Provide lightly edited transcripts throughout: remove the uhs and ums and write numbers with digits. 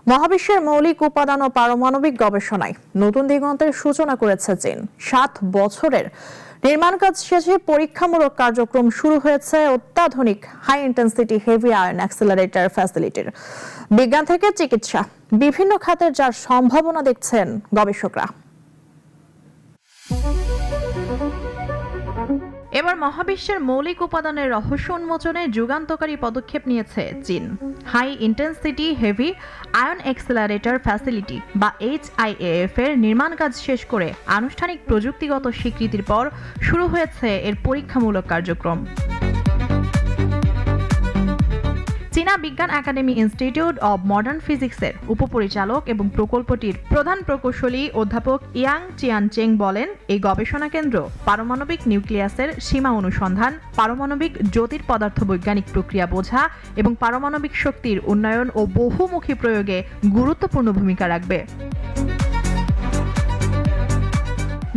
মহাবিশ্বের মৌলিক উপাদান ও পারমাণবিক গবেষণায় নতুন দিগন্তের সূচনা করেছে চীন। 7 বছরের নির্মাণ কাজ শেষে পরীক্ষামূলক কার্যক্রম শুরু হয়েছে অত্যাধুনিক high intensity heavy ion accelerator ফ্যাসিলিটির। বিজ্ঞান থেকে চিকিৎসা বিভিন্ন খাতের যার সম্ভাবনা দেখছেন গবেষকরা। এবার মহাবিশ্বের মৌলিক উপাদানের রহস্য উন্মোচনে যুগান্তকারী পদক্ষেপ নিয়েছে চীন। High intensity heavy ion accelerator facility বা HIAF এর নির্মাণ কাজ শেষ করে আনুষ্ঠানিক প্রযুক্তিগত স্বীকৃতির পর শুরু হয়েছে এর পরীক্ষামূলক কার্যক্রম। চীনা বিজ্ঞান একাডেমি ইনস্টিটিউট অব মডার্ন ফিজিক্সের উপপরিচালক এবং প্রকল্পটির প্রধান প্রকৌশলী অধ্যাপক ইয়াং চিয়ানচেং বলেন, এই গবেষণা কেন্দ্র পারমাণবিক নিউক্লিয়াসের সীমা অনুসন্ধান, পারমাণবিক জ্যোতির্পদার্থ বৈজ্ঞানিক প্রক্রিয়া বোঝা এবং পারমাণবিক শক্তির উন্নয়ন ও বহুমুখী প্রয়োগে গুরুত্বপূর্ণ ভূমিকা রাখবে।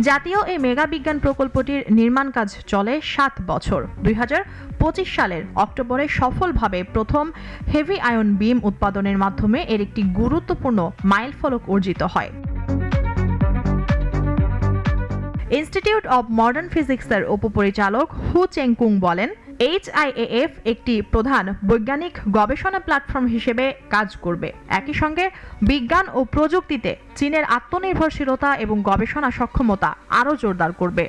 জাতীয় এই মেগা বিজ্ঞান প্রকল্পটির নির্মাণ কাজ চলে 7 বছর। 2025 সালের অক্টোবরে সফলভাবে প্রথম হেভি আয়ন বিম উৎপাদনের মাধ্যমে এর একটি গুরুত্বপূর্ণ মাইলফলক অর্জিত হয়। ইনস্টিটিউট অব মডার্ন ফিজিক্সের উপপরিচালক হু চেংকুং বলেন, HIAF একটি প্রধান বৈজ্ঞানিক গবেষণা প্ল্যাটফর্ম হিসেবে কাজ করবে। একই সঙ্গে বিজ্ঞান ও প্রযুক্তিতে চীনের আত্মনির্ভরশীলতা এবং গবেষণা সক্ষমতা আরও জোরদার করবে।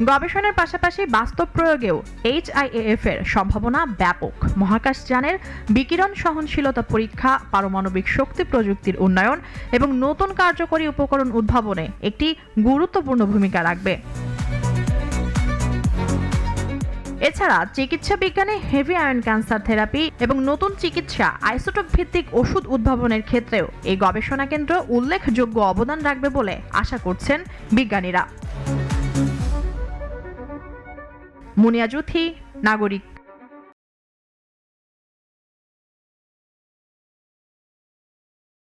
গবেষণার পাশাপাশি বাস্তব প্রয়োগেও HIAF এর সম্ভাবনা ব্যাপক। মহাকাশযানের বিকিরণ সহনশীলতা পরীক্ষা, পারমাণবিক শক্তি প্রযুক্তির উন্নয়ন এবং নতুন কার্যকরী উপকরণ উদ্ভাবনে একটি গুরুত্বপূর্ণ ভূমিকা রাখবে। এছাড়া চিকিৎসা বিজ্ঞানে হেভি আয়ন ক্যান্সার থেরাপি এবং নতুন চিকিৎসা আইসোটোপ ভিত্তিক ওষুধ উদ্ভাবনের ক্ষেত্রেও এই গবেষণা কেন্দ্র উল্লেখযোগ্য অবদান রাখবে বলে আশা করছেন বিজ্ঞানীরা। মুনিয়া জুথি, নাগরিক।